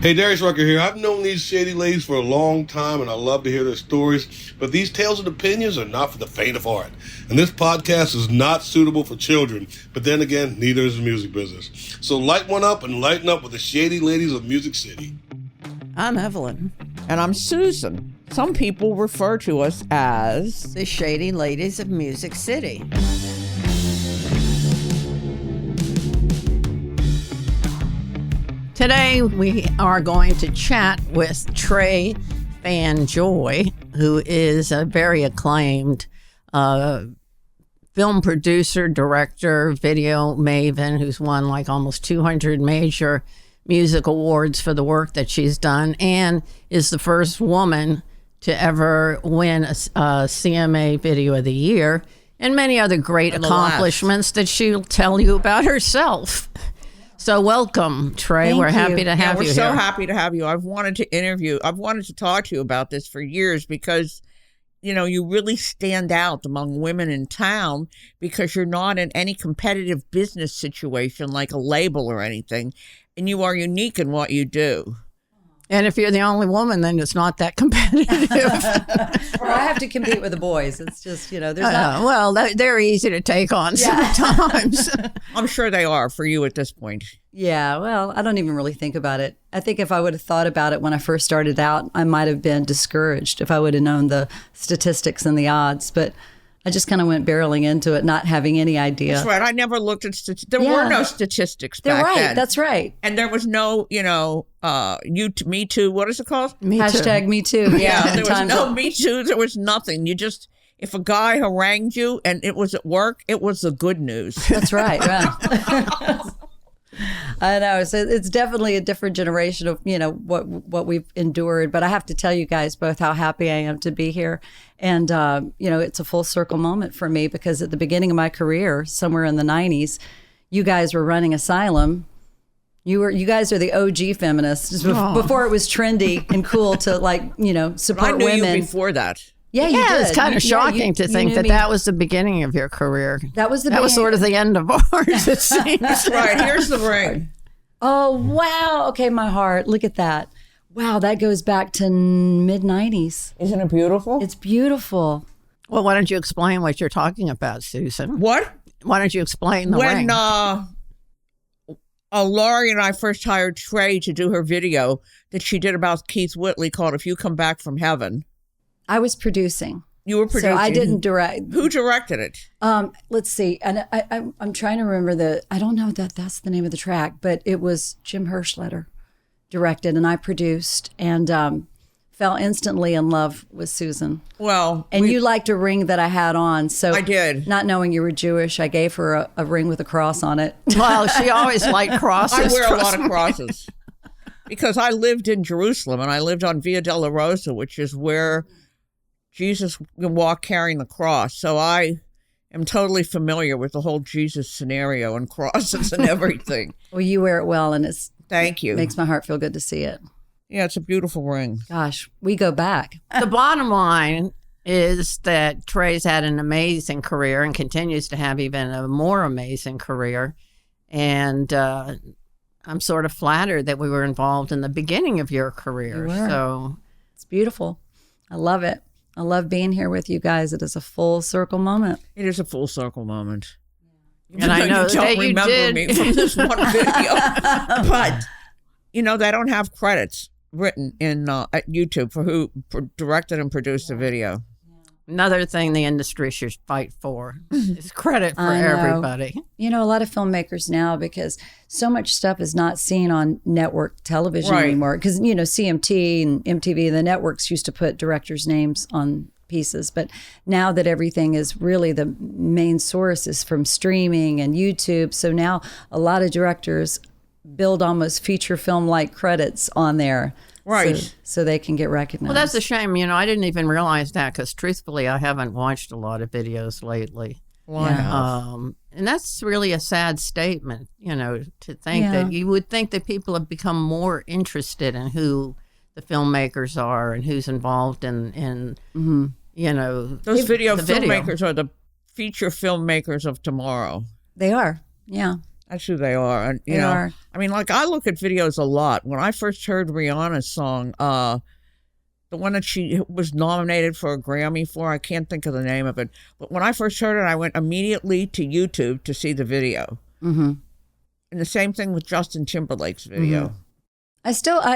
Hey, Darius Rucker here. I've known these shady ladies for a long time, and I love to hear their stories, but these tales and opinions are not for the faint of heart. And this podcast is not suitable for children, but then again, neither is the music business. So light one up and lighten up with the shady ladies of Music City. I'm Evelyn. And I'm Susan. Some people refer to us as The Shady Ladies of Music City. Today we are going to chat with Trey Fanjoy, who is a very acclaimed film producer, director, video maven, who's won like almost 200 major music awards for the work that she's done, and is the first woman to ever win a CMA Video of the Year, and many other great accomplishments that she'll tell you about herself. So welcome, Trey. We're happy to have you here. We're so happy to have you. I've wanted to talk to you about this for years because, you know, you really stand out among women in town because you're not in any competitive business situation like a label or anything, and you are unique in what you do. And if you're the only woman, then it's not that competitive. Or I have to compete with the boys. It's just, you know, there's not... Well, they're easy to take on sometimes. I'm sure they are for you at this point. Yeah, well, I don't even really think about it. I think if I would have thought about it when I first started out, I might have been discouraged if I would have known the statistics and the odds. But I just kind of went barreling into it, not having any idea. That's right. I never looked at statistics. There were no statistics back then. Right. That's right. And there was no, Me Too. What is it called? Hashtag Me Too. Yeah. There was no Me Too. There was nothing. You just, if a guy harangued you and it was at work, it was the good news. That's right. Right. I know. So it's definitely a different generation of, you know, what we've endured. But I have to tell you guys both how happy I am to be here. And, it's a full circle moment for me because at the beginning of my career, somewhere in the 90s, you guys were running Asylum. You guys are the OG feminists before it was trendy and cool to support women. I knew you before that. Yeah, you did. It's kind of shocking to think that was the beginning of your career. That was was sort of the end of ours, it seems. Right, here's the ring. Oh, wow. Okay, my heart. Look at that. Wow, that goes back to mid-90s. Isn't it beautiful? It's beautiful. Well, why don't you explain what you're talking about, Susan? What? Why don't you explain the ring? When Laurie and I first hired Trey to do her video that she did about Keith Whitley called If You Come Back from Heaven. I was producing. You were producing. So I didn't direct. Who directed it? Let's see. And I'm trying to remember I don't know that's the name of the track, but it was Jim Hirschletter directed and I produced and fell instantly in love with Susan. Well. And you liked a ring that I had on. So I did. Not knowing you were Jewish, I gave her a ring with a cross on it. Well, she always liked crosses. I wear a lot of crosses. Because I lived in Jerusalem and I lived on Via della Rosa, which is where Jesus walked carrying the cross. So I am totally familiar with the whole Jesus scenario and crosses and everything. Well, you wear it well and Thank you. Makes my heart feel good to see it. Yeah, it's a beautiful ring. Gosh, we go back. The bottom line is that Trey's had an amazing career and continues to have even a more amazing career. And I'm sort of flattered that we were involved in the beginning of your career. So it's beautiful. I love it. I love being here with you guys. It is a full circle moment. It is a full circle moment. And I know you don't remember me from this one video. But, they don't have credits written in at YouTube for who directed and produced the video. Another thing the industry should fight for is credit for everybody. A lot of filmmakers now, because so much stuff is not seen on network television anymore. Because, CMT and MTV, the networks used to put directors' names on pieces. But now that everything is really the main source is from streaming and YouTube. So now a lot of directors build almost feature film-like credits on there. Right. So they can get recognized. Well, that's a shame. I didn't even realize that because truthfully, I haven't watched a lot of videos lately. Wow. And that's really a sad statement, to think that you would think that people have become more interested in who the filmmakers are and who's involved in Those video filmmakers are the feature filmmakers of tomorrow. They are. Yeah. That's who they are. And, you know, I mean, like, I look at videos a lot. When I first heard Rihanna's song, the one that she was nominated for a Grammy for, I can't think of the name of it. But when I first heard it, I went immediately to YouTube to see the video. Mm-hmm. And the same thing with Justin Timberlake's video. Mm-hmm.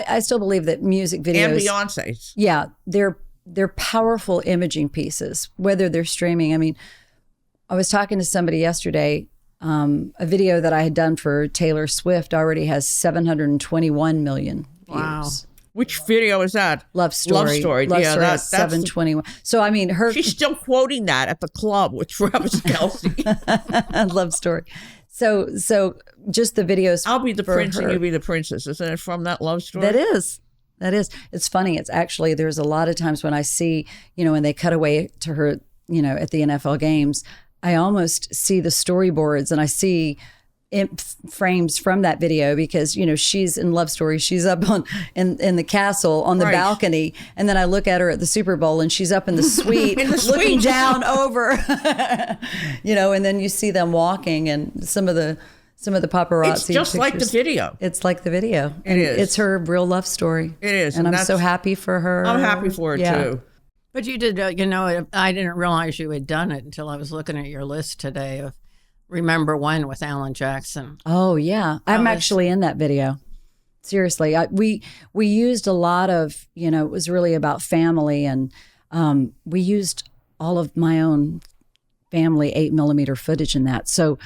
I still believe that music videos and Beyonce's. Yeah, they're powerful imaging pieces, whether they're streaming. I mean, I was talking to somebody yesterday. A video that I had done for Taylor Swift already has 721 million views. Wow. Which video is that? Love Story. Love Story. Love Yeah, Story that, has 721. So I mean, she's still quoting that at the club with Travis Kelce. Love Story. So just the videos. I'll be the prince her. and you be the princess. Isn't it from that Love Story? That is. It's funny. It's actually, there's a lot of times when I see, you know, when they cut away to her, you know, at the NFL games, I almost see the storyboards and I see frames from that video because, you know, she's in Love Story. She's up in the castle on the balcony. And then I look at her at the Super Bowl and she's up in the suite looking down over, you know, and then you see them walking and some of the paparazzi. It's just like the video. It's like the video. It is. It's her real love story. It is. And I'm so happy for her. I'm happy for her too. But you did, you know, I didn't realize you had done it until I was looking at your list today of Remember When with Alan Jackson. Oh, yeah. I'm actually in that video. Seriously. We used a lot of, you know, it was really about family and we used all of my own family 8mm footage in that. So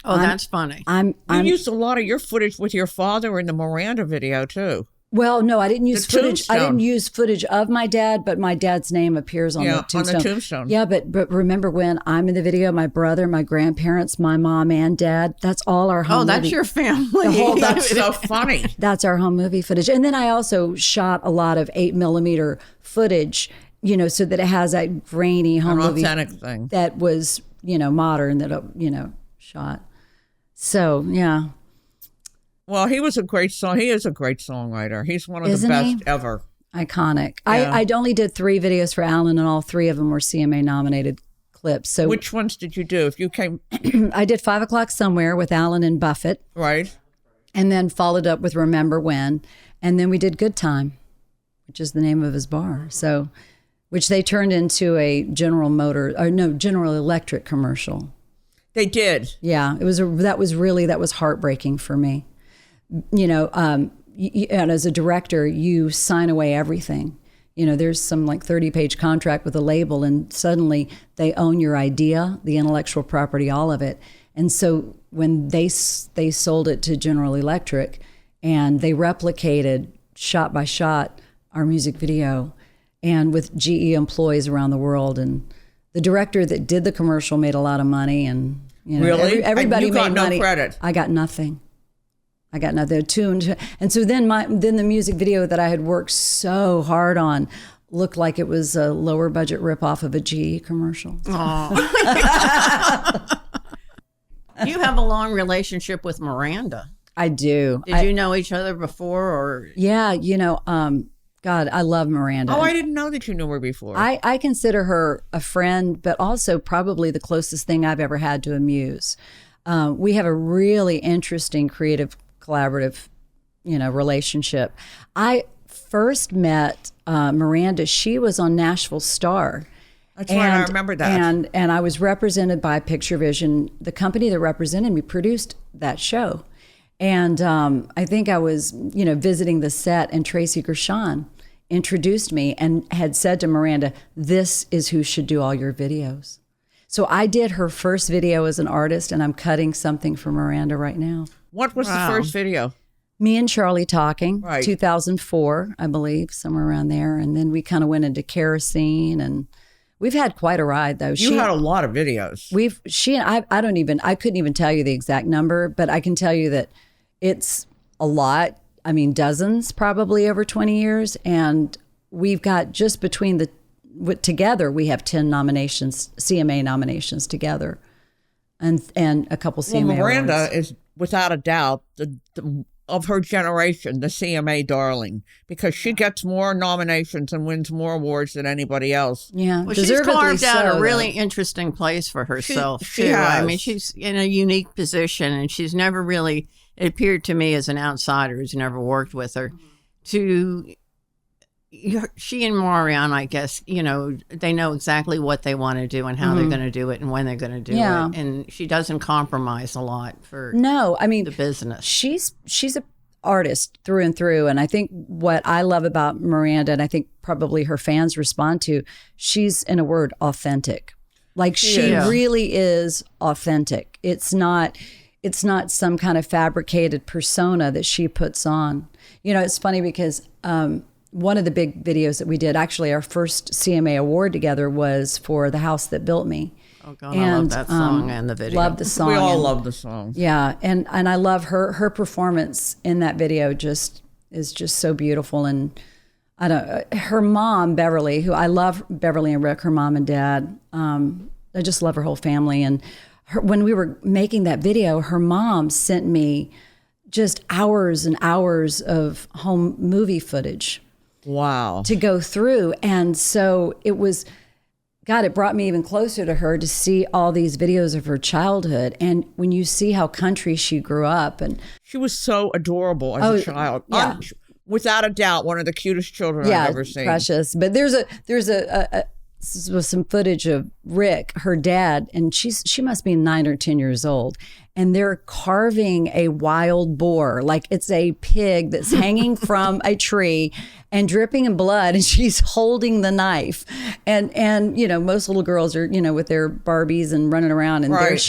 that's funny. You used a lot of your footage with your father in the Miranda video too. Well, no, I didn't use footage. Tombstone. I didn't use footage of my dad, but my dad's name appears on the tombstone. On the tombstone. Yeah, but Remember When I'm in the video, my brother, my grandparents, my mom and dad, that's all our home that's movie. your family. That's so funny. That's our home movie footage. And then I also shot a lot of 8mm footage, you know, so that it has that grainy home movie authentic thing that was, you know, modern that, you know, shot. So, yeah. Well, he was a great song. He is a great songwriter. He's one of Isn't the best he? ever. Iconic. Yeah. I only did 3 videos for Alan, and all 3 of them were CMA nominated clips. So which ones did you do? If you came, I did 5 O'Clock Somewhere with Alan and Buffett, right, and then followed up with Remember When, and then we did Good Time, which is the name of his bar. So, which they turned into a General Electric commercial. They did. Yeah, that was heartbreaking for me. You know, and as a director, you sign away everything. You know, there's some like 30-page contract with a label, and suddenly they own your idea, the intellectual property, all of it. And so when they sold it to General Electric, and they replicated shot by shot our music video, and with GE employees around the world, and the director that did the commercial made a lot of money, and you know, really, everybody and you got made no money. credit. I got nothing. Tuned, and so then the music video that I had worked so hard on looked like it was a lower budget ripoff of a GE commercial. You have a long relationship with Miranda. I do. Did you know each other before, or? Yeah, you know, God, I love Miranda. Oh, I didn't know that you knew her before. I consider her a friend, but also probably the closest thing I've ever had to a muse. We have a really interesting, creative, collaborative, you know, relationship. I first met Miranda. She was on Nashville Star. That's right, I remember that. And I was represented by Picture Vision. The company that represented me produced that show. And I think I was, you know, visiting the set, and Tracy Gershon introduced me and had said to Miranda, "This is who should do all your videos." So I did her first video as an artist, and I'm cutting something for Miranda right now. What was the first video? Me and Charlie talking, Right. 2004, I believe, somewhere around there. And then we kind of went into Kerosene, and we've had quite a ride, though. You had a lot of videos. She and I couldn't even tell you the exact number, but I can tell you that it's a lot. I mean, dozens probably over 20 years. And we've got just between together, we have 10 nominations, CMA nominations together, and a couple CMA Well, Miranda awards. is without a doubt the of her generation, the CMA darling, because she gets more nominations and wins more awards than anybody else. Yeah, Well, she's deservedly carved out so, a really though. interesting place for herself, she too. I has. mean, she's in a unique position, and she's never really, it appeared to me as an outsider who's never worked with her, she and Marianne, I guess, they know exactly what they want to do and how they're going to do it and when they're going to do Yeah. it. And she doesn't compromise a lot for No, I mean, the business. she's a artist through and through, and I think what I love about Miranda, and I think probably her fans respond to, she's, in a word, authentic. Like she is. really is authentic. It's not some kind of fabricated persona that she puts on. It's funny because one of the big videos that we did, actually our first CMA award together, was for The House That Built Me. Oh, God, I love that song and the video. Love the song. We all and- love the song. Yeah, and I love her performance in that video. Is just so beautiful, and her mom Beverly, who I love, Beverly and Rick, her mom and dad. I just love her whole family. And when we were making that video, her mom sent me just hours and hours of home movie footage Wow. to go through, and so it was. God, it brought me even closer to her to see all these videos of her childhood. And when you see how country she grew up, and She was so adorable as a child. yeah. Without a doubt, one of the cutest children I've ever seen. precious. But there's some footage of Rick, her dad, and she must be 9 or 10 years old. And they're carving a wild boar, like it's a pig that's hanging from a tree and dripping in blood, and she's holding the knife. And most little girls are, with their Barbies and running around, and there Right.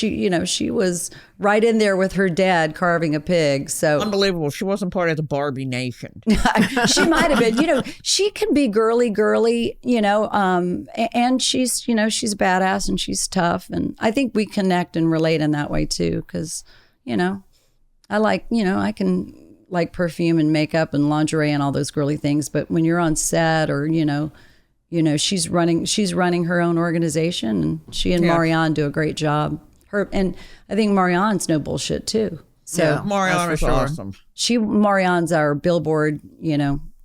she was right in there with her dad carving a pig. So Unbelievable. She wasn't part of the Barbie nation. she might have been. She can be girly, and she's badass and she's tough, and I think we connect and relate in that way too. Because, I like, I can like perfume and makeup and lingerie and all those girly things, but when you're on set or she's running her own organization, and she and Marianne do a great job. And I think Marianne's no bullshit too. So Yeah. Marianne That's is for sure. awesome. Marianne's our Billboard,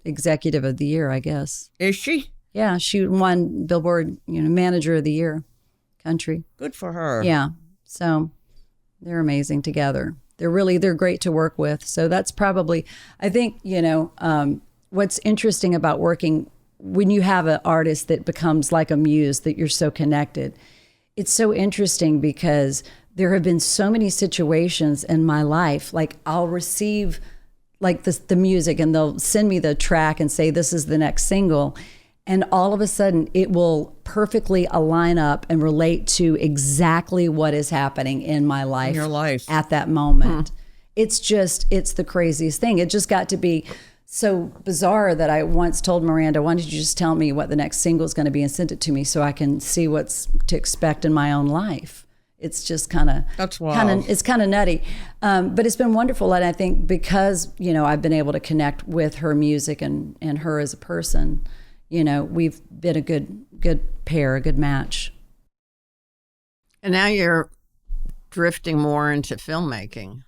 executive of the year, I guess. Is she? Yeah, she won Billboard, manager of the year, country. Good for her. Yeah, so they're amazing together. They're great to work with. So that's probably, I think, what's interesting about working when you have an artist that becomes like a muse, that you're so connected. It's so interesting because there have been so many situations in my life, like I'll receive like the music and they'll send me the track and say, this is the next single. And all of a sudden it will perfectly align up and relate to exactly what is happening in my life, your life. at that moment. It's the craziest thing. It just got to be so bizarre that I once told Miranda, why don't you just tell me what the next single is going to be and send it to me so I can see what's to expect in my own life. It's just That's wild. it's kind of nutty. But it's been wonderful. And I think because, I've been able to connect with her music and her as a person, we've been a good pair, a good match. And now you're drifting more into filmmaking.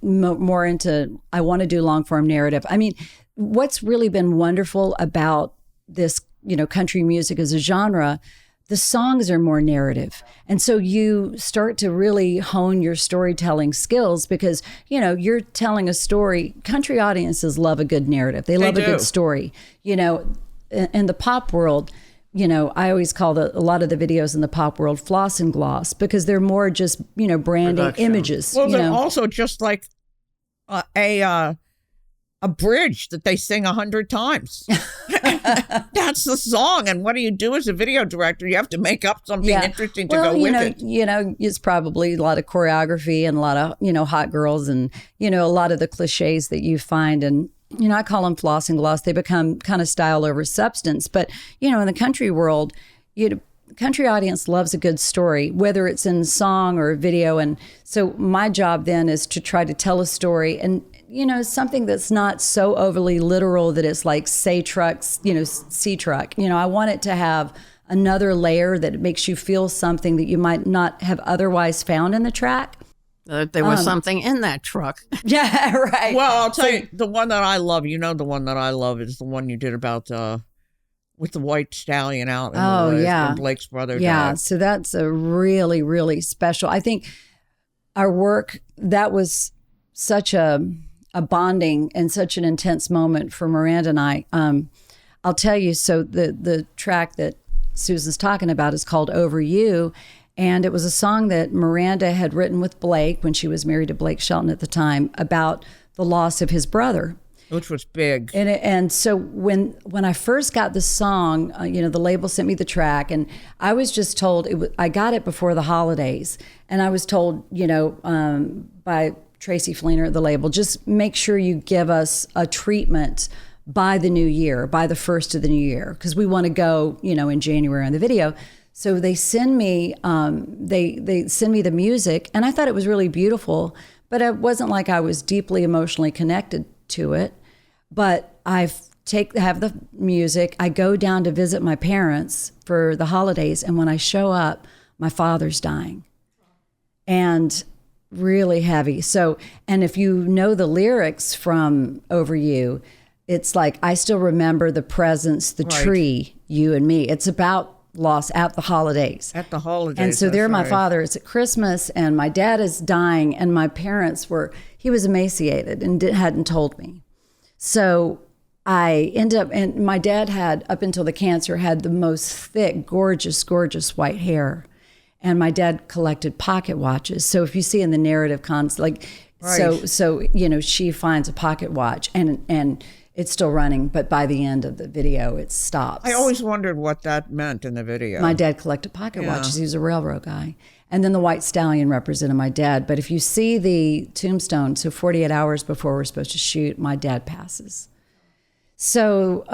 More into, I want to do long form narrative. I mean, what's really been wonderful about this, country music as a genre, the songs are more narrative. And so you start to really hone your storytelling skills because, you're telling a story. Country audiences love a good narrative. They love a do. good story. In the pop world, I always call a lot of the videos in the pop world floss and gloss because they're more just, branding Production. images. Well, they're also just like a bridge that they sing 100 times. That's the song. And what do you do as a video director? You have to make up something interesting to go with it. It's probably a lot of choreography and a lot of, hot girls and, a lot of the cliches that you find. And, I call them floss and gloss. They become kind of style over substance. But, in the country world, the country audience loves a good story, whether it's in song or video. And so my job then is to try to tell a story and, something that's not so overly literal that it's like say trucks, sea truck. I want it to have another layer that makes you feel something that you might not have otherwise found in the track. There was something in that truck. Yeah, right. Well, I'll tell you, the one that I love, the one that I love is the one you did about with the white stallion out in the woods when Blake's brother died. So that's a really, really special. I think our work, that was such a bonding and such an intense moment for Miranda and I. I'll tell you, so the track that Susan's talking about is called Over You. And it was a song that Miranda had written with Blake when she was married to Blake Shelton at the time about the loss of his brother. Which was big. And so when I first got the song, the label sent me the track, and I was just told, I got it before the holidays, and I was told, by Tracy Fleener at the label, just make sure you give us a treatment by the new year, by the first of the new year, because we want to go, in January on the video. So they send me, they send me the music, and I thought it was really beautiful, but it wasn't like I was deeply emotionally connected to it. But have the music. I go down to visit my parents for the holidays, and when I show up, my father's dying, and really heavy. So, and if you know the lyrics from Over You, it's like, I still remember the presents, the tree, you and me. It's about loss at the holidays. At the holidays. And so there my father is at Christmas, and my dad is dying, and my parents he was emaciated and hadn't told me. So I ended up, and my dad had, up until the cancer, had the most thick, gorgeous, gorgeous white hair. And my dad collected pocket watches. So if you see in the narrative, she finds a pocket watch, and it's still running, but by the end of the video, it stops. I always wondered what that meant in the video. My dad collected pocket watches. He was a railroad guy. And then the white stallion represented my dad. But if you see the tombstone, so 48 hours before we're supposed to shoot, my dad passes. So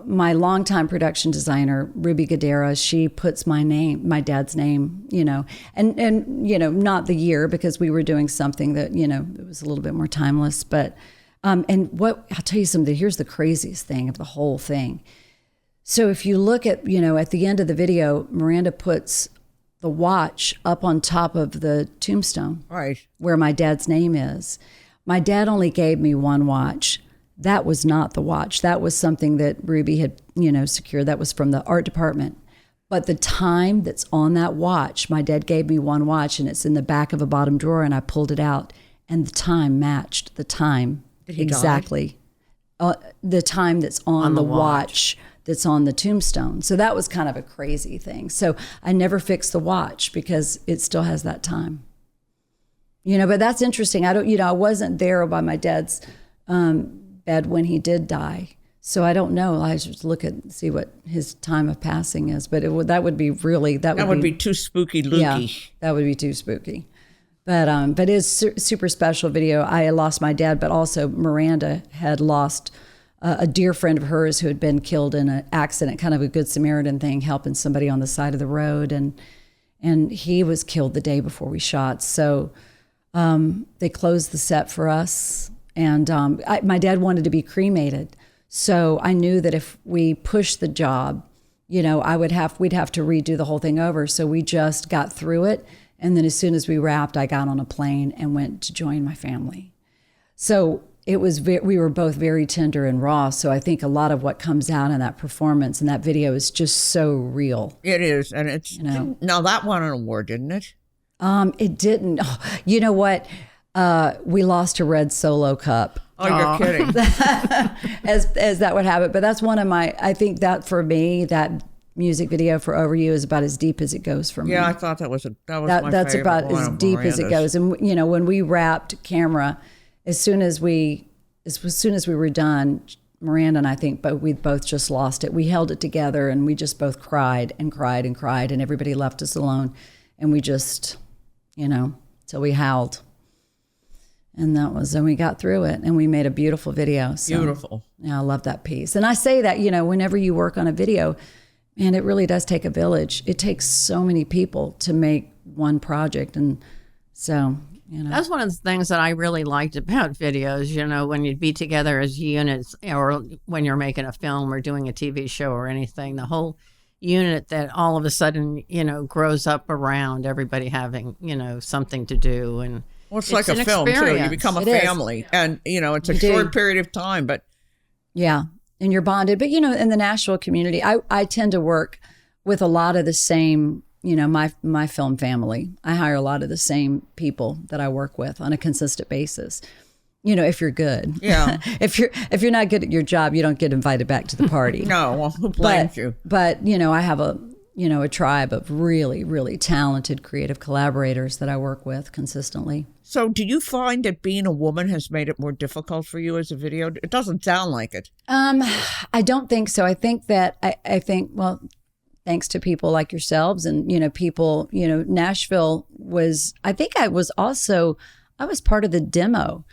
my longtime production designer, Ruby Gadara, she puts my dad's name, and not the year, because we were doing something that, it was a little bit more timeless. But, and what, I'll tell you something, here's the craziest thing of the whole thing. So if you look at, at the end of the video, Miranda puts the watch up on top of the tombstone, right, where my dad's name is. My dad only gave me one watch. That was not the watch. That was something that Ruby had, secured. That was from the art department. But the time that's on that watch, my dad gave me one watch, and it's in the back of a bottom drawer, and I pulled it out, and the time matched the time exactly. The time that's on the watch that's on the tombstone. So that was kind of a crazy thing. So I never fixed the watch because it still has that time. But that's interesting. I wasn't there by my dad's bed when he did die. So I don't know. I just look and see what his time of passing is. But that would be really, that would be too spooky, Lukey. Yeah, that would be too spooky. But it's super special video. I lost my dad, but also Miranda had lost a dear friend of hers who had been killed in an accident, kind of a Good Samaritan thing, helping somebody on the side of the road. And he was killed the day before we shot. So they closed the set for us. And my dad wanted to be cremated. So I knew that if we pushed the job, we'd have to redo the whole thing over. So we just got through it. And then as soon as we wrapped, I got on a plane and went to join my family. So it was we were both very tender and raw. So I think a lot of what comes out in that performance and that video is just so real. It is. And it's, now that won an award, didn't it? It didn't. Oh, you know what? We lost a red Solo Cup. Oh, you're kidding. as that would happen. But that's one of I think that for me, that music video for Over You is about as deep as it goes for me. Yeah, I thought that was my that's favorite about one as of deep as it Miranda's. goes. And when we wrapped camera, as soon as we were done, Miranda and I think we both just lost it. We held it together and we just both cried and cried and cried, and everybody left us alone, and we just, till we howled. And we got through it, and we made a beautiful video. So, beautiful. Yeah, I love that piece. And I say that, whenever you work on a video, man, it really does take a village. It takes so many people to make one project. And so, That's one of the things that I really liked about videos, when you'd be together as units, or when you're making a film or doing a TV show or anything, the whole unit that all of a sudden, grows up around everybody having, something to do. And Well, it's like an a film too. You experience. become a It is. family, and it's a You do. short period of time, but Yeah, and you're bonded. But in the Nashville community, I tend to work with a lot of the same. My film family. I hire a lot of the same people that I work with on a consistent basis. If you're good. Yeah. if you're not good at your job, you don't get invited back to the party. no, well, who blames you? But I have a tribe of really, really talented creative collaborators that I work with consistently. So, do you find that being a woman has made it more difficult for you as a video? It doesn't sound like it. I don't think so. I think that I think, well, thanks to people like yourselves and, people, Nashville was, I think I was part of the demo,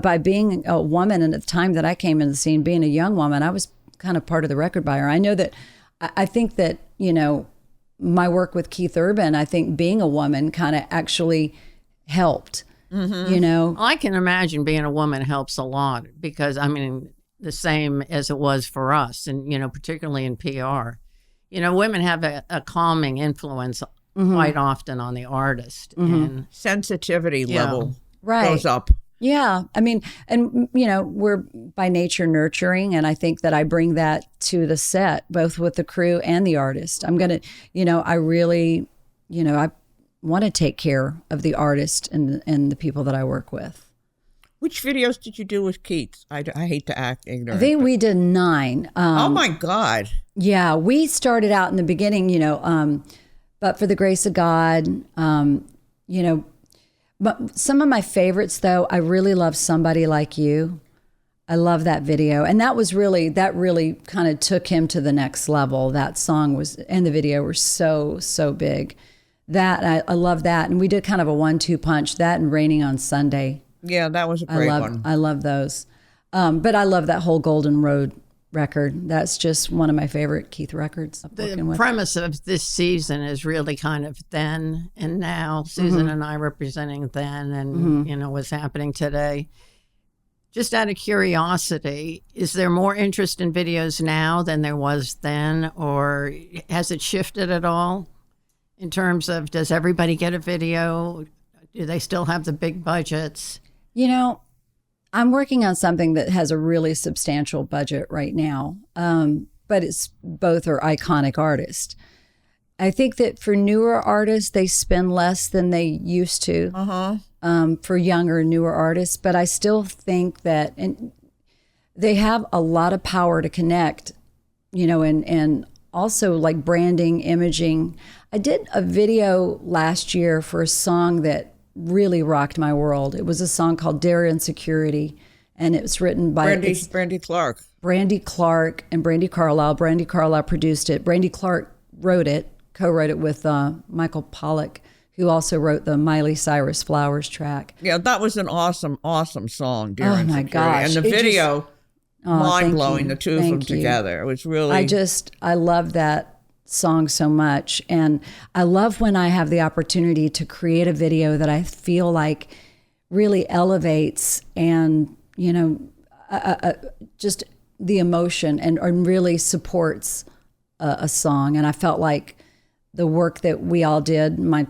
by being a woman. And at the time that I came in the scene, being a young woman, I was kind of part of the record buyer. I know that, I think that, my work with Keith Urban, I think being a woman kind of actually helped, Well, I can imagine being a woman helps a lot because, the same as it was for us and, particularly in PR. Women have a calming influence quite often on the artist. And Sensitivity level goes up. Yeah. And, we're by nature nurturing. And I think that I bring that to the set, both with the crew and the artist. I'm going to, I really, I want to take care of the artist and the people that I work with. Which videos did you do with Keith? I hate to act ignorant. I think we did 9. Oh, my God. Yeah. We started out in the beginning, but for the grace of God, but some of my favorites, though, I really love Somebody Like You. I love that video. And that really kind of took him to the next level. That song and the video were so, so big. I love that. And we did kind of a 1-2 punch, that and Raining on Sunday. Yeah, that was a great one. I love those. But I love that whole Golden Road record. That's just one of my favorite Keith records. the premise of this season is really kind of then and now. Susan and I representing then and, what's happening today. Just out of curiosity, is there more interest in videos now than there was then, or has it shifted at all in terms of does everybody get a video? Do they still have the big budgets? I'm working on something that has a really substantial budget right now, but both are iconic artists. I think that for newer artists, they spend less than they used to for younger, newer artists. But I still think that they have a lot of power to connect, and also like branding, imaging. I did a video last year for a song that really rocked my world. It was a song called Dare Insecurity, and it was written by Brandy Clark. Brandy Clark and Brandy Carlisle. Brandy Carlisle produced it. Brandy Clark co-wrote it with Michael Pollack, who also wrote the Miley Cyrus Flowers track. Yeah, that was an awesome, awesome song, Dare Oh, Insecurity. my gosh. And the video, mind-blowing, thank you. the two of them Thank you. together. It was really... I love that song so much. And I love when I have the opportunity to create a video that I feel like really elevates and, just the emotion and really supports a song. And I felt like the work that we all did, my,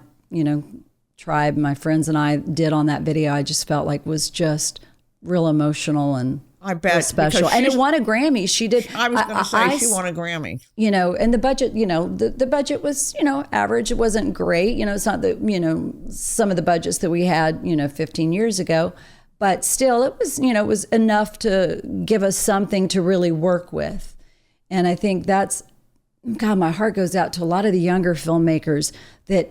tribe, my friends and I did on that video, I just felt like was just real emotional and I bet, real special. And it won a Grammy. She did. I was going to say she won a Grammy. And the budget, the budget was, average. It wasn't great. It's not some of the budgets that we had, 15 years ago, but still it was, it was enough to give us something to really work with. And I think that's, God, my heart goes out to a lot of the younger filmmakers that,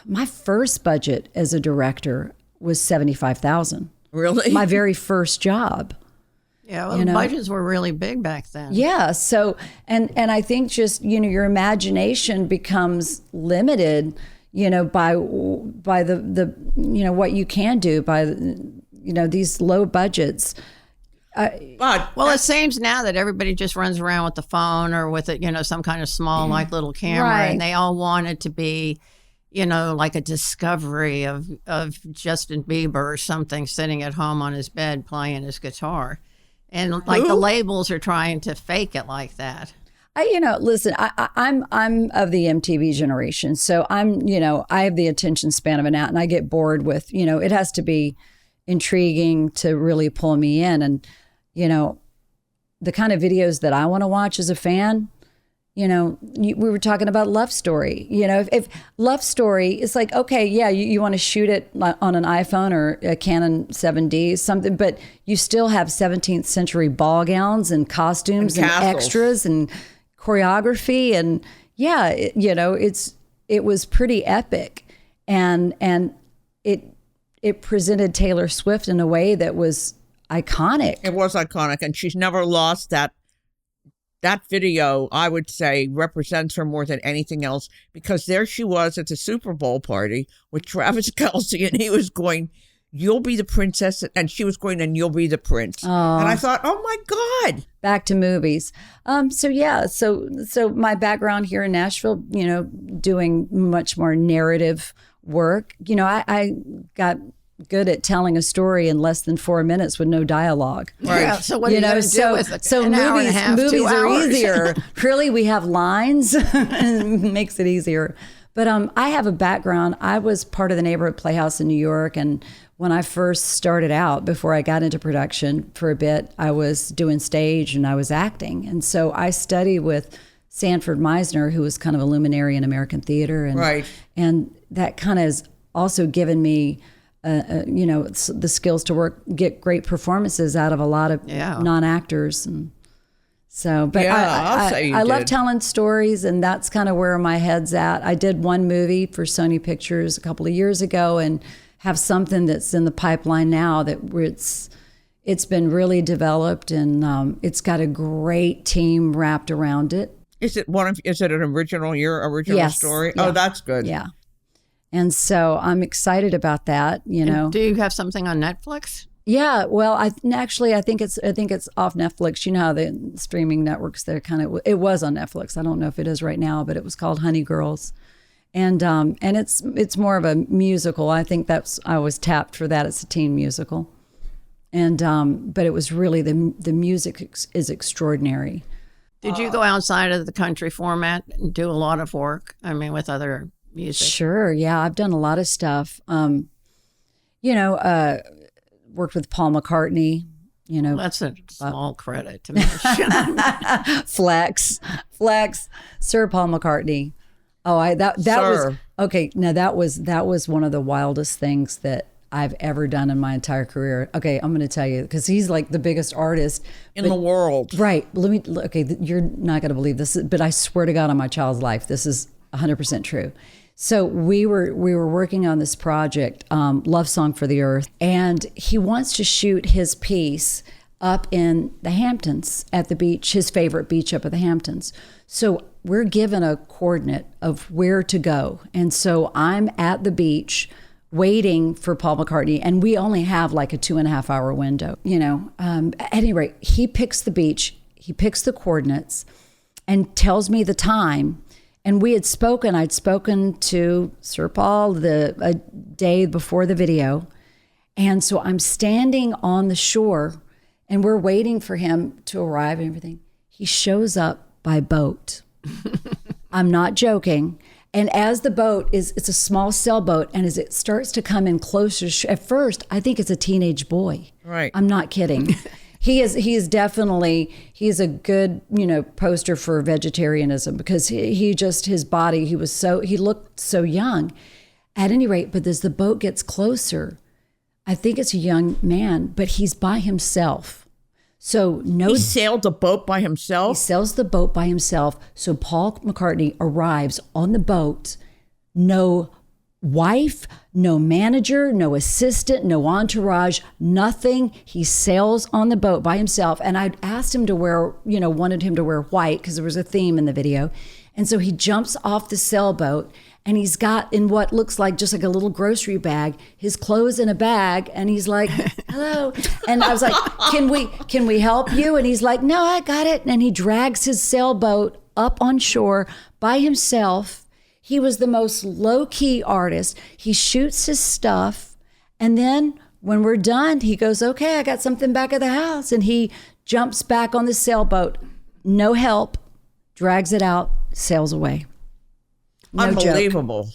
my first budget as a director was $75,000. Really? My very first job. Yeah, well, the budgets were really big back then. Yeah. So, and I think just, your imagination becomes limited, by the what you can do by, these low budgets. Well, it seems now that everybody just runs around with the phone or with some kind of small, like little camera, Right. and they all want it to be, like a discovery of Justin Bieber or something sitting at home on his bed playing his guitar. And like the labels are trying to fake it like that. Listen, I'm of the MTV generation, so I have the attention span of an ant, and I get bored with, it has to be intriguing to really pull me in, and the kind of videos that I want to watch as a fan. We were talking about Love Story. If Love Story is like, okay, yeah, you want to shoot it on an iPhone or a Canon 7D, something, but you still have 17th century ball gowns and costumes and extras and choreography, and it was pretty epic, and it presented Taylor Swift in a way that was iconic. It was iconic, and she's never lost that. That video, I would say, represents her more than anything else, because there she was at the Super Bowl party with Travis Kelce, and he was going, "You'll be the princess," and she was going, "And you'll be the prince." And I thought, oh my God. Back to movies. So my background here in Nashville, doing much more narrative work. I got good at telling a story in less than 4 minutes with no dialogue. Right. Yeah, so what are you going to do with an hour and a half, movies 2 are hours? easier. Really, we have lines. It makes it easier. But I have a background. I was part of the Neighborhood Playhouse in New York, and when I first started out, before I got into production for a bit, I was doing stage and I was acting. And so I studied with Sanford Meisner, who was kind of a luminary in American theater. And, right. And that kind of has also given me the skills to get great performances out of a lot of non-actors. And so, but I love telling stories, and that's kind of where my head's at. I did one movie for Sony Pictures a couple of years ago, and have something that's in the pipeline now that it's been really developed, and it's got a great team wrapped around it. Is it an original, your original story? Yeah. Oh, that's good. Yeah. And so I'm excited about that, And do you have something on Netflix? Yeah, well, I think it's off Netflix. You know how the streaming networks, it was on Netflix. I don't know if it is right now, but it was called Honey Girls. And it's more of a musical. I think I was tapped for that. It's a teen musical. And but it was really the music is extraordinary. Did you go outside of the country format and do a lot of work? I mean, with other music? Sure. Yeah, I've done a lot of stuff. Worked with Paul McCartney. That's a small credit to me. Flex, Sir Paul McCartney. Oh, that was okay. Now that was one of the wildest things that I've ever done in my entire career. Okay, I'm going to tell you, because he's like the biggest artist in the world. Right. You're not going to believe this, but I swear to God on my child's life, this is 100% true. So we were working on this project, Love Song for the Earth, and he wants to shoot his piece up in the Hamptons at the beach, his favorite beach up at the Hamptons. So we're given a coordinate of where to go. And so I'm at the beach waiting for Paul McCartney, and we only have like a 2.5 hour window, At any rate, he picks the beach, he picks the coordinates and tells me the time. And I'd spoken to Sir Paul a day before the video. And so I'm standing on the shore and we're waiting for him to arrive and everything. He shows up by boat. I'm not joking. And as the boat it's a small sailboat, and as it starts to come in closer, at first, I think it's a teenage boy. Right. I'm not kidding. He's a good, poster for vegetarianism, because his body, he looked so young. At any rate, but as the boat gets closer, I think it's a young man, but he's by himself. So he sailed the boat by himself? He sails the boat by himself. So Paul McCartney arrives on the boat, no wife, no manager, no assistant, no entourage, nothing. He sails on the boat by himself. And I asked him to wanted him to wear white because there was a theme in the video. And so he jumps off the sailboat, and he's got in what looks like just like a little grocery bag, his clothes in a bag. And he's like, hello. And I was like, can we help you? And he's like, no, I got it. And he drags his sailboat up on shore by himself. He was the most low-key artist. He shoots his stuff, and then when we're done, he goes, okay, I got something back at the house. And he jumps back on the sailboat. No help, drags it out, sails away. No joke. Unbelievable.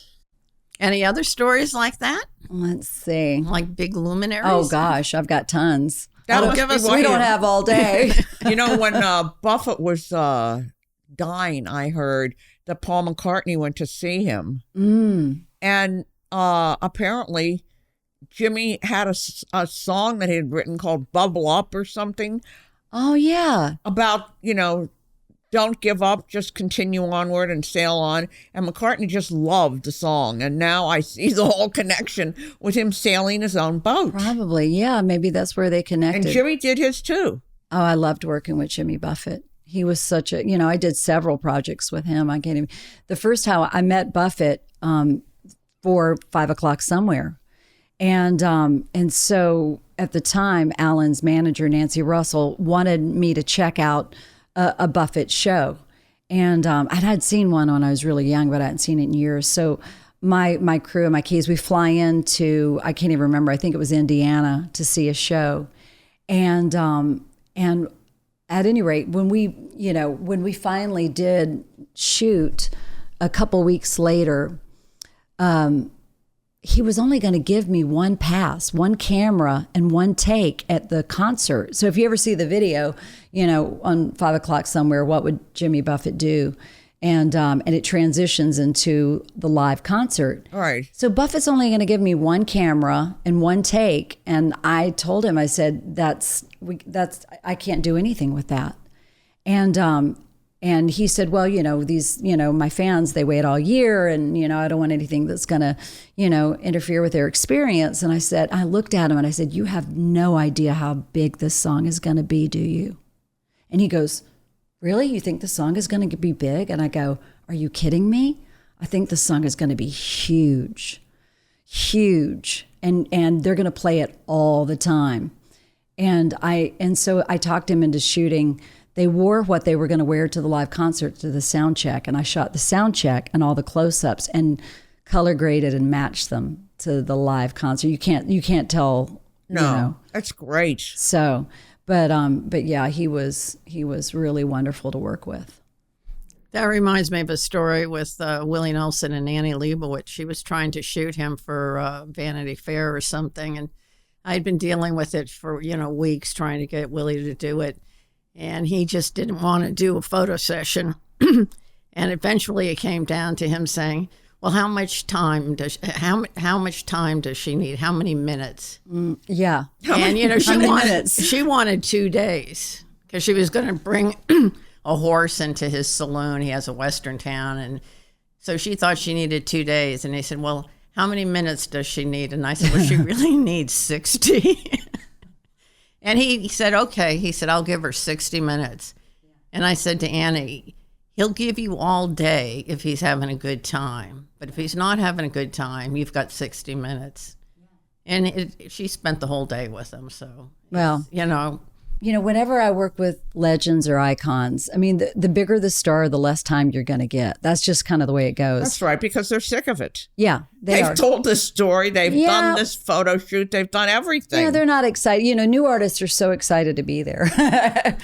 Any other stories like that? Let's see. Like big luminaries? Oh gosh, I've got tons. That Oh, must give be us- why We you- don't have all day. You know, when Buffett was dying, I heard that Paul McCartney went to see him. And apparently Jimmy had a song that he had written called Bubble Up or something Oh yeah. about, don't give up, just continue onward and sail on. And McCartney just loved the song. And now I see the whole connection with him sailing his own boat. Probably. Yeah, maybe that's where they connected. And Jimmy did his too. Oh, I loved working with Jimmy Buffett. He was such a, I did several projects with him. I can't even, the first time I met Buffett for 5 o'clock somewhere. And so at the time, Alan's manager, Nancy Russell, wanted me to check out a Buffett show. And I had seen one when I was really young, but I hadn't seen it in years. So my crew and my keys, we fly into, I can't even remember, I think it was Indiana to see a show. And at any rate, when we finally did shoot a couple weeks later, he was only going to give me one pass, one camera, and one take at the concert. So if you ever see the video, on 5 o'clock somewhere, what would Jimmy Buffett do? And it transitions into the live concert. All right. So Buffett's only going to give me one camera and one take, and I told him, I said, I can't do anything with that. And he said, well, these, my fans, they wait all year, and I don't want anything that's going to, interfere with their experience. And I looked at him and I said, you have no idea how big this song is going to be, do you? And he goes, really? You think the song is going to be big? And I go, are you kidding me? I think the song is going to be huge, huge. And they're going to play it all the time. And so I talked him into shooting. They wore what they were going to wear to the live concert to the sound check. And I shot the sound check and all the close-ups and color graded and matched them to the live concert. You can't tell. No, that's great. So, but yeah, he was really wonderful to work with. That reminds me of a story with Willie Nelson and Annie Leibovitz. She was trying to shoot him for Vanity Fair or something, and I'd been dealing with it for weeks, trying to get Willie to do it, and he just didn't want to do a photo session. And eventually, it came down to him saying, "Well, how much time does she need? How many minutes?" Yeah, And minutes? she wanted 2 days because she was going to bring a horse into his saloon. He has a Western town, and so she thought she needed 2 days. And he said, "Well, how many minutes does she need?" And I said, "Well, she really needs 60." And he said, "Okay." He said, "I'll give her 60 minutes." And I said to Annie, "He'll give you all day if he's having a good time. But if he's not having a good time, you've got 60 minutes. And she spent the whole day with him. So, well, whenever I work with legends or icons, I mean, the bigger the star, the less time you're going to get. That's just kind of the way it goes. That's right, because they're sick of it. Yeah, They've are. told this story. They've done this photo shoot. They've done everything. Yeah, they're not excited. New artists are so excited to be there.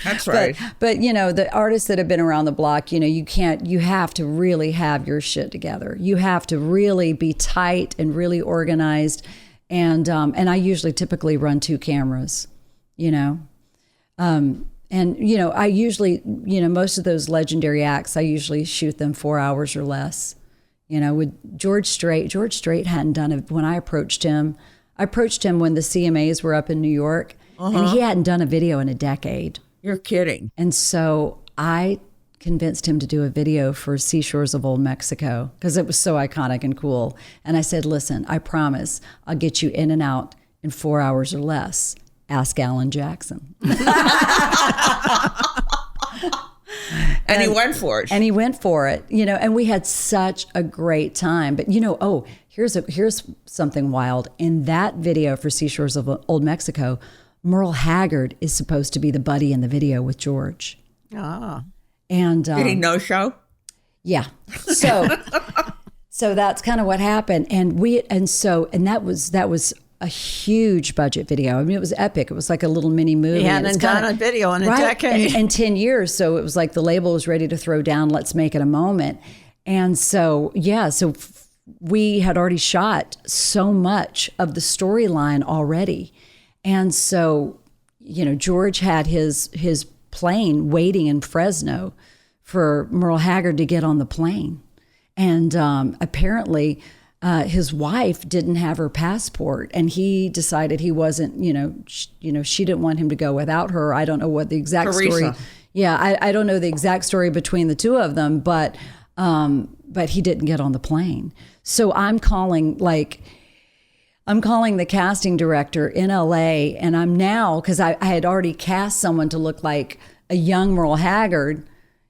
That's right. But the artists that have been around the block, you have to really have your shit together. You have to really be tight and really organized. And I usually typically run 2 cameras, I usually, most of those legendary acts, I usually shoot them 4 hours or less. With George Strait hadn't done it when I approached him. I approached him when the CMAs were up in New York, and he hadn't done a video in a decade. You're kidding. And so I convinced him to do a video for Seashores of Old Mexico because it was so iconic and cool. And I said, listen, I promise I'll get you in and out in 4 hours or less. Ask Alan Jackson. And he went for it. And he went for it, and we had such a great time. But, here's something wild. In that video for Seashores of Old Mexico, Merle Haggard is supposed to be the buddy in the video with George. Ah. And did he no-show? Yeah. So that's kind of what happened. And that was a huge budget video. I mean, it was epic. It was like a little mini movie. He hadn't done a video in a decade. In 10 years. So it was like the label was ready to throw down, let's make it a moment. And so, we had already shot so much of the storyline already. And so, George had his plane waiting in Fresno for Merle Haggard to get on the plane. And apparently his wife didn't have her passport, and he decided he wasn't, she didn't want him to go without her. I don't know what the exact story. Yeah, I don't know the exact story between the two of them, but he didn't get on the plane. So I'm calling the casting director in LA, and I'm now, because I had already cast someone to look like a young Merle Haggard,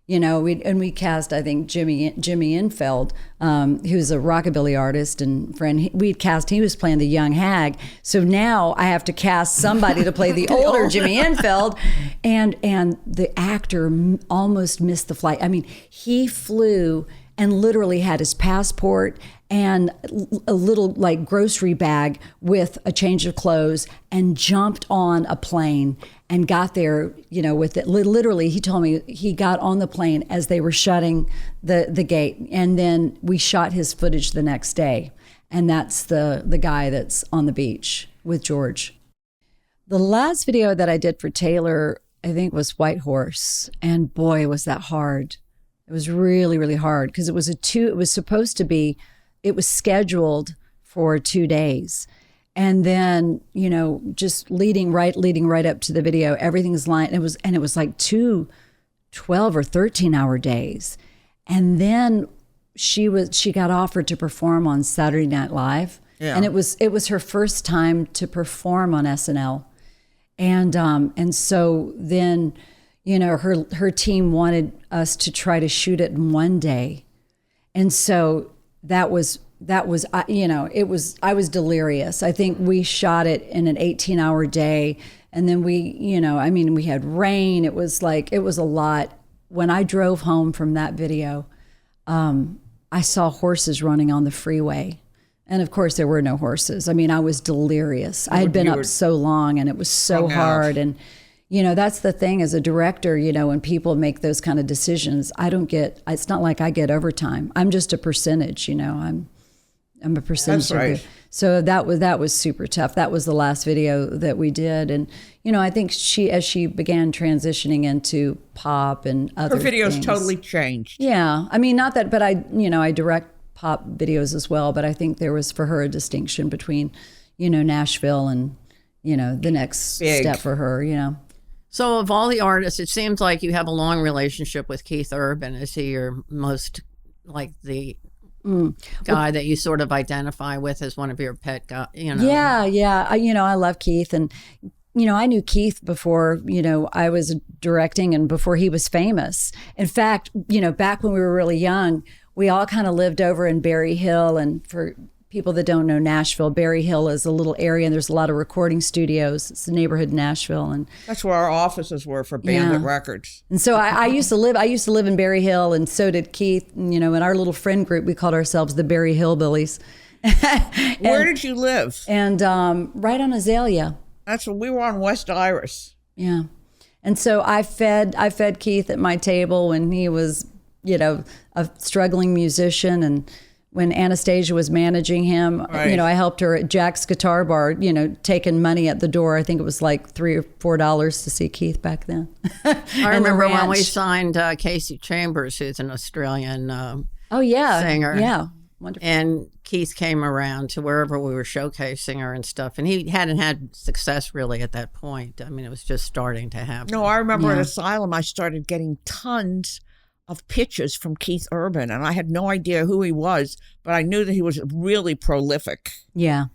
we cast, I think, Jimmy Infeld, who's a rockabilly artist and friend. He was playing the young hag. So now I have to cast somebody to play the older Jimmy Infeld, and the actor almost missed the flight. I mean, he flew and literally had his passport and a little like grocery bag with a change of clothes and jumped on a plane and got there, with it. Literally, he told me he got on the plane as they were shutting the gate. And then we shot his footage the next day. And that's the guy that's on the beach with George. The last video that I did for Taylor, I think, was White Horse. And boy, was that hard. It was really, really hard because it was scheduled for 2 days. And then, just leading right up to the video, everything's lined. It was like 2 12 or 13-hour days. And then she got offered to perform on Saturday Night Live. Yeah. And it was her first time to perform on SNL. And so then, her team wanted us to try to shoot it in one day. And so I was delirious. I think we shot it in an 18-hour day. And then we had rain. It was a lot. When I drove home from that video, I saw horses running on the freeway. And of course there were no horses. I mean, I was delirious. I had been up so long and it was so hard. And, that's the thing as a director, when people make those kind of decisions, it's not like I get overtime. I'm just a percentage, I'm a percentage. That's right. So that was super tough. That was the last video that we did. And, I think as she began transitioning into pop and other things. Her videos totally changed. Yeah. I mean, not that, but I direct pop videos as well. But I think there was for her a distinction between, Nashville and, the next step for her, So of all the artists, it seems like you have a long relationship with Keith Urban. Is he your most, like, the guy that you sort of identify with as one of your pet guys, Yeah. I love Keith. And, I knew Keith before, I was directing and before he was famous. In fact, back when we were really young, we all kind of lived over in Berry Hill. And for people that don't know Nashville, Berry Hill is a little area and there's a lot of recording studios. It's the neighborhood in Nashville. And that's where our offices were for Bandit Records. And so I used to live in Berry Hill, and so did Keith. And, in our little friend group, we called ourselves the Berry Hillbillies. Where did you live? And right on Azalea. That's when we were on West Iris. Yeah. And so I fed Keith at my table when he was, a struggling musician, and when Anastasia was managing him, right. I helped her at Jack's Guitar Bar, taking money at the door. I think it was like $3 or $4 to see Keith back then. I remember when we signed Casey Chambers, who's an Australian singer. Yeah, wonderful. And Keith came around to wherever we were showcasing her and stuff. And he hadn't had success really at that point. I mean, it was just starting to happen. No, I remember at Asylum, I started getting tons of pictures from Keith Urban, and I had no idea who he was, but I knew that he was really prolific. Yeah,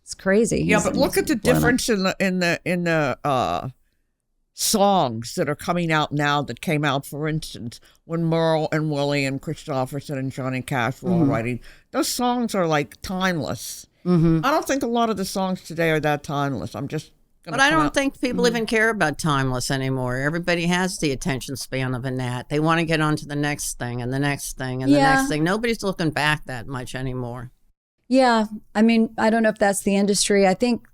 it's crazy. Yeah, but look at the difference in the songs that are coming out now that came out, for instance, when Merle and Willie and Christopherson and Johnny Cash were all writing. Those songs are like timeless. Mm-hmm. I don't think a lot of the songs today are that timeless. But I don't think people even care about timeless anymore. Everybody has the attention span of a gnat. They want to get on to the next thing and the next thing and the next thing. Nobody's looking back that much anymore. Yeah. I mean, I don't know if that's the industry. I think,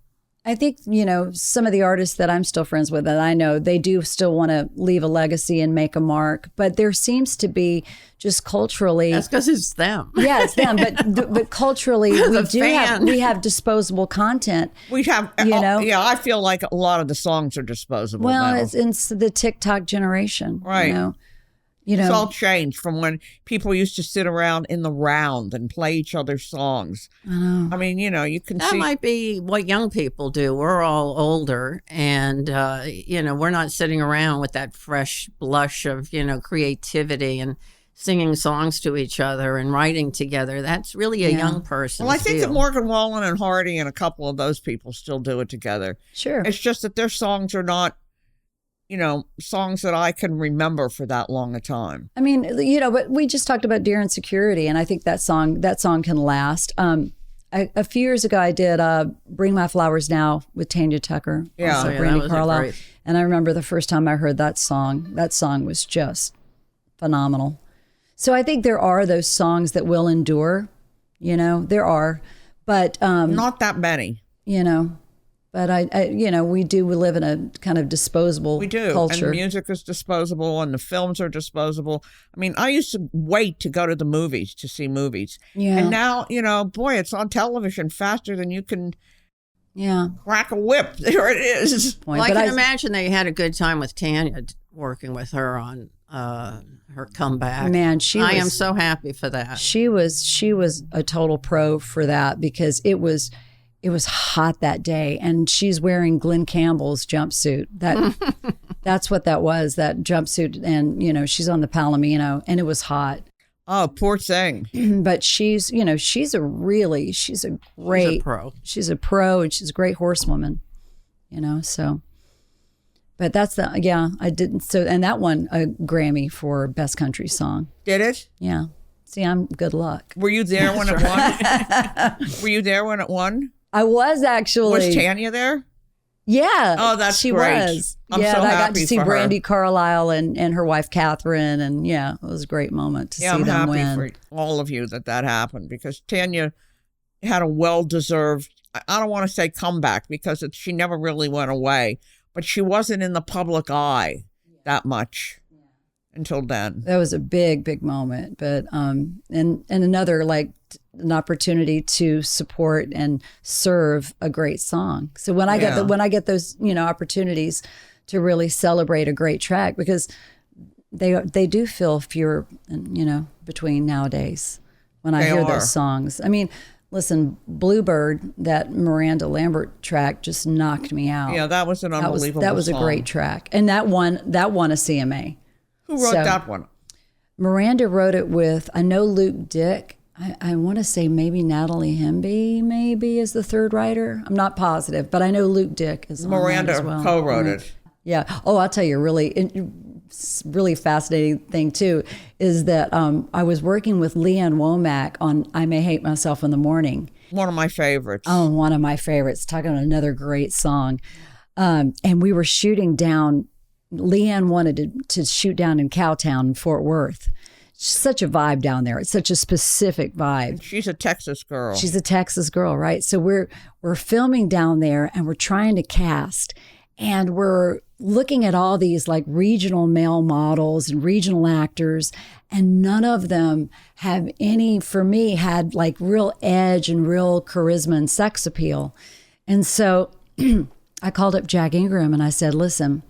some of the artists that I'm still friends with that I know, they do still want to leave a legacy and make a mark. But there seems to be just culturally. That's because it's them. Yeah, it's them. But culturally, we have disposable content. We have, yeah, I feel like a lot of the songs are disposable Well, now. it's the TikTok generation. Right. It's all changed from when people used to sit around in the round and play each other's songs. I mean, you can That see. might be what young people do. We're all older, and we're not sitting around with that fresh blush of creativity and singing songs to each other and writing together. That's really a young person. Well, I think that Morgan Wallen and Hardy and a couple of those people still do it together. Sure. It's just that their songs are not, songs that I can remember for that long a time. I mean, but we just talked about Dear Insecurity, and I think that song can last. A few years ago, I did Bring My Flowers Now with Tanya Tucker. Yeah. Also Oh, yeah, Brandy that was Carlisle. great. And I remember the first time I heard that song was just phenomenal. So I think there are those songs that will endure, there are, but Not that many. But we live in a kind of disposable We do. culture. And music is disposable and the films are disposable. I mean, I used to wait to go to the movies to see movies. Yeah. And now, boy, it's on television faster than you can Yeah. crack a whip. There it is. Well, I can imagine they had a good time with Tanya working with her on her comeback. Man, I am so happy for that. She was a total pro for that because it was hot that day, and she's wearing Glenn Campbell's jumpsuit. That's what that was, that jumpsuit, and she's on the Palomino, and it was hot. Oh, poor thing. But she's a pro. She's a pro, and she's a great horsewoman. So. But that's I didn't. So, and that won a Grammy for Best Country Song. Did it? Yeah. See, I'm good luck. Were you there when it won? Were you there when it won? I was actually. Was Tanya there? Yeah. Oh, that's she great. was. I'm yeah, so and I got happy to see for her. Brandy Carlisle and her wife Catherine, and it was a great moment to see I'm them happy win. for all of you that happened because Tanya had a well-deserved, I don't want to say comeback because she never really went away, but she wasn't in the public eye that much until then. That was a big, big moment. But and another an opportunity to support and serve a great song. So when I get those opportunities to really celebrate a great track, because they do feel fewer between nowadays when I hear those songs. I mean, listen, Bluebird, that Miranda Lambert track just knocked me out. Yeah, that was an unbelievable That was song. a great track. And that won a CMA. Who wrote that one? Miranda wrote it with, I know Luke Dick. I want to say maybe Natalie Hemby maybe is the third writer. I'm not positive, but I know Luke Dick is on that Miranda as well. co-wrote it. Yeah. Oh, I'll tell you a really fascinating thing too is that I was working with Leanne Womack on I May Hate Myself in the Morning. One of my favorites. Oh, one of my favorites. Talking about another great song. And we were shooting down, Leanne wanted to shoot down in Cowtown in Fort Worth. Such a vibe down there. It's such a specific vibe. She's a Texas girl. She's a Texas girl, right? So we're filming down there and we're trying to cast, and we're looking at all these regional male models and regional actors, and none of them have any, for me, had real edge and real charisma and sex appeal. And so I called up Jack Ingram and I said, listen,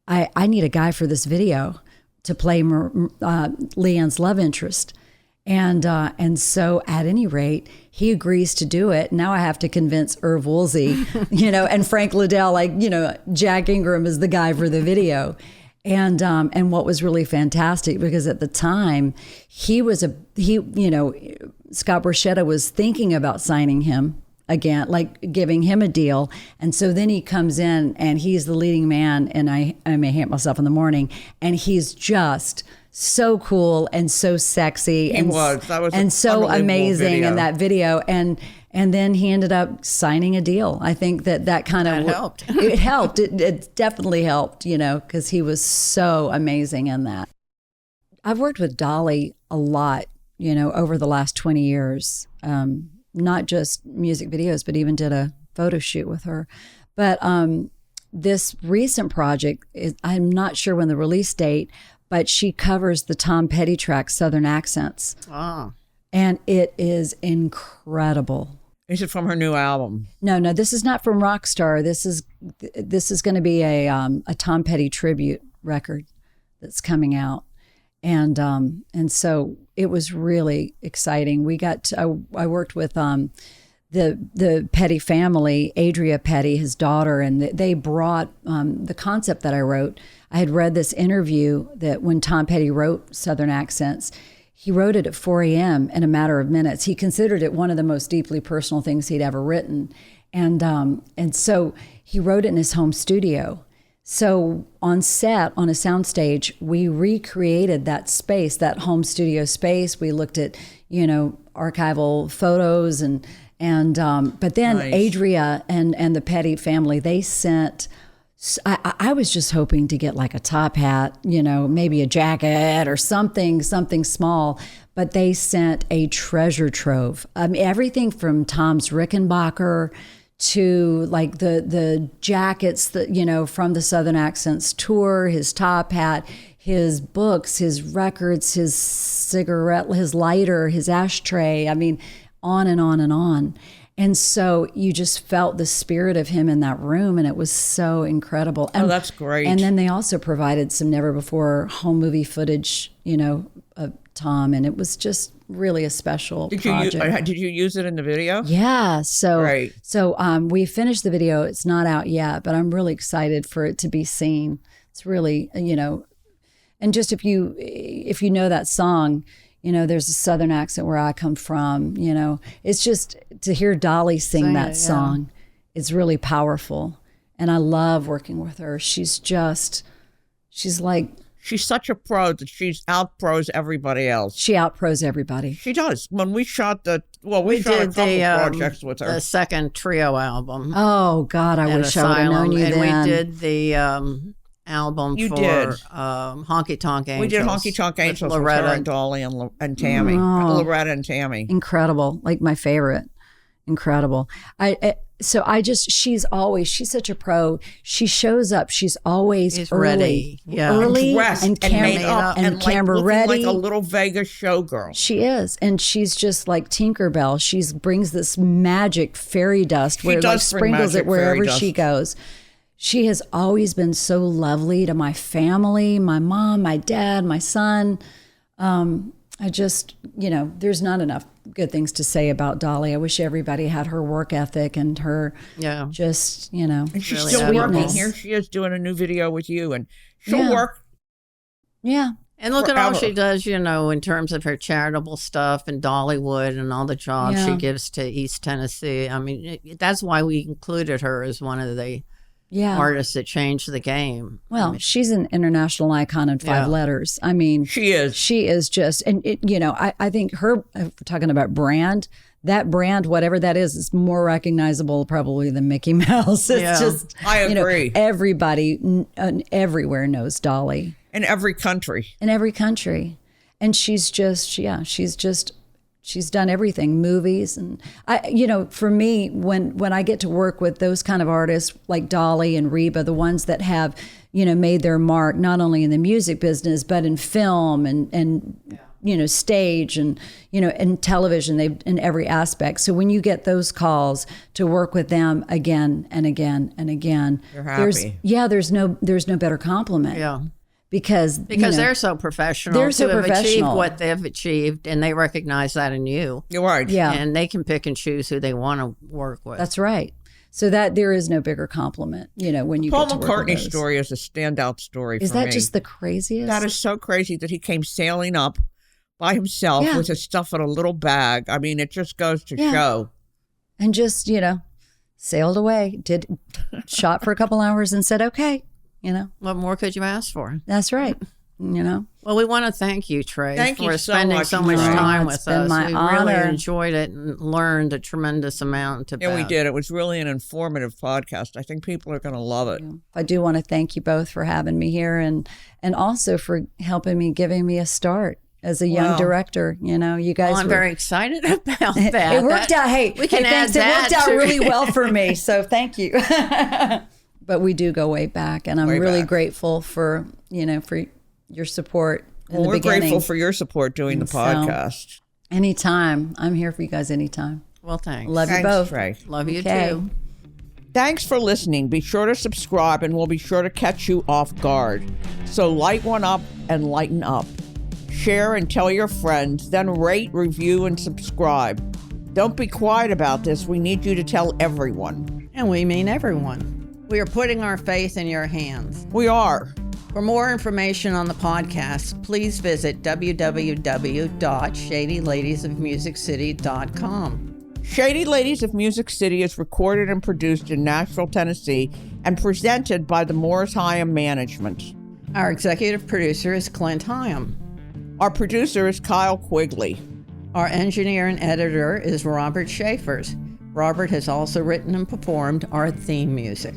I need a guy for this video to play Leanne's love interest. And so at any rate, he agrees to do it. Now I have to convince Irv Woolsey, and Frank Liddell, Jack Ingram is the guy for the video. And what was really fantastic, because at the time Scott Borchetta was thinking about signing him again, giving him a deal. And so then he comes in and he's the leading man in I May Hate Myself in the Morning. And he's just so cool and so sexy. That was and so amazing video. in that video. And then he ended up signing a deal. I think that kind of helped. It helped. It definitely helped, because he was so amazing in that. I've worked with Dolly a lot, over the last 20 years. not just music videos, but even did a photo shoot with her. But this recent project, I'm not sure when the release date, but she covers the Tom Petty track, Southern Accents. Oh. And it is incredible. Is it from her new album? No, this is not from Rockstar. This is going to be a Tom Petty tribute record that's coming out. And so it was really exciting. I worked with the Petty family, Adria Petty, his daughter, and they brought the concept that I wrote. I had read this interview that when Tom Petty wrote Southern Accents, he wrote it at 4 a.m. in a matter of minutes. He considered it one of the most deeply personal things he'd ever written. And so he wrote it in his home studio. So on set, on a soundstage, we recreated that space, that home studio space. We looked at, archival photos but then Nice. Adria and the Petty family, they sent, I was just hoping to get like a top hat, maybe a jacket or something small, but they sent a treasure trove. Everything from Tom's Rickenbacker to like the jackets that, from the Southern Accents tour, his top hat, his books, his records, his cigarette, his lighter, his ashtray. On and on and on. And so you just felt the spirit of him in that room, and it was so incredible. And, that's great. And then they also provided some never before home movie footage, of Tom, and it was just really a special project. Did you use it in the video? Yeah. So, Right. So we finished the video. It's not out yet, but I'm really excited for it to be seen. It's really, and just if you know that song, there's a Southern accent where I come from, it's just to hear Dolly sing that song. It's really powerful. And I love working with her. She's She's such a pro that she's out-pros everybody else. She out-pros everybody. She does. When we shot we shot a did couple projects with her. the second trio album. Oh, God, I at wish I would have known Asylum, you and then. we did the album You for did. Honky Tonk Angels. We did Honky Tonk with Angels with Loretta. her and Dolly and Tammy. Oh. Loretta and Tammy. Incredible, like my favorite. Incredible. She's such a pro. She shows up. She's always She's early. ready. Yeah. Early Dressed and camera made up and like camera looking ready. like a little Vegas showgirl. She is, and she's just like Tinkerbell. She brings this magic fairy dust She where like does bring sprinkles magic it wherever fairy dust. she goes. She has always been so lovely to my family, my mom, my dad, my son. I just, there's not enough good things to say about Dolly. I wish everybody had her work ethic and her just, And she's Really still working. sweetness. Here she is doing a new video with you, and she'll Yeah. work. Yeah. And look at all forever. she does, in terms of her charitable stuff and Dollywood and all the jobs Yeah. she gives to East Tennessee. That's why we included her as one of the Yeah. artists that changed the game. Well, she's an international icon in 5 Yeah. letters. She is. She is just, and I think her, if we're talking about brand, that brand, whatever that is more recognizable probably than Mickey Mouse. It's Yeah. just, I agree. Everybody everywhere knows Dolly In every country. in every country. And she's done everything, movies. And for me, when I get to work with those kind of artists like Dolly and Reba, the ones that have, made their mark, not only in the music business, but in film and stage and, and television, they've in every aspect. So when you get those calls to work with them again and again and again, You're happy. there's no better compliment. Yeah. Because They're so professional. They're so to have achieved professional. what they've achieved, and they recognize that in you. You're right. Yeah. And they can pick and choose who they want to work with. That's right. So that there is no bigger compliment, when you Paul get to work with McCartney's those. story is a standout story Is for that me. just the craziest? That is so crazy that he came sailing up by himself Yeah. with his stuff in a little bag. It just goes to Yeah. show. And just, sailed away, shot for a couple hours and said, okay, What more could you ask for? that's right. Well, we want to thank you, Trey, Thank for you so spending much, so much Trey. time It's with been us. my We honor. really enjoyed it and learned a tremendous amount about Yeah, we did. It was really an informative podcast. I think people are going to love it. I do want to thank you both for having me here and also for helping me, giving me a start. as a young Wow. director. You know, you guys. Well, I'm were, very excited about that. It worked out. Hey, we can add thanks. that It worked out to- really well for me. So thank you. But we do go way back, and I'm Way really back. grateful for for your support in Well, the we're beginning. grateful for your support doing the So- podcast. Anytime, I'm here for you guys. Anytime. Well, thanks. Love you Thanks, both. Trey. Love you Okay. too. Thanks for listening. Be sure to subscribe and we'll be sure to catch you off guard. So light one up and lighten up. Share and tell your friends, then rate, review, and subscribe. Don't be quiet about this. We need you to tell everyone. And we mean everyone. We are putting our faith in your hands. We are. For more information on the podcast, please visit www.shadyladiesofmusiccity.com. Shady Ladies of Music City is recorded and produced in Nashville, Tennessee, and presented by the Morris Hyam Management. Our executive producer is Clint Hyam. Our producer is Kyle Quigley. Our engineer and editor is Robert Schaefers. Robert has also written and performed our theme music.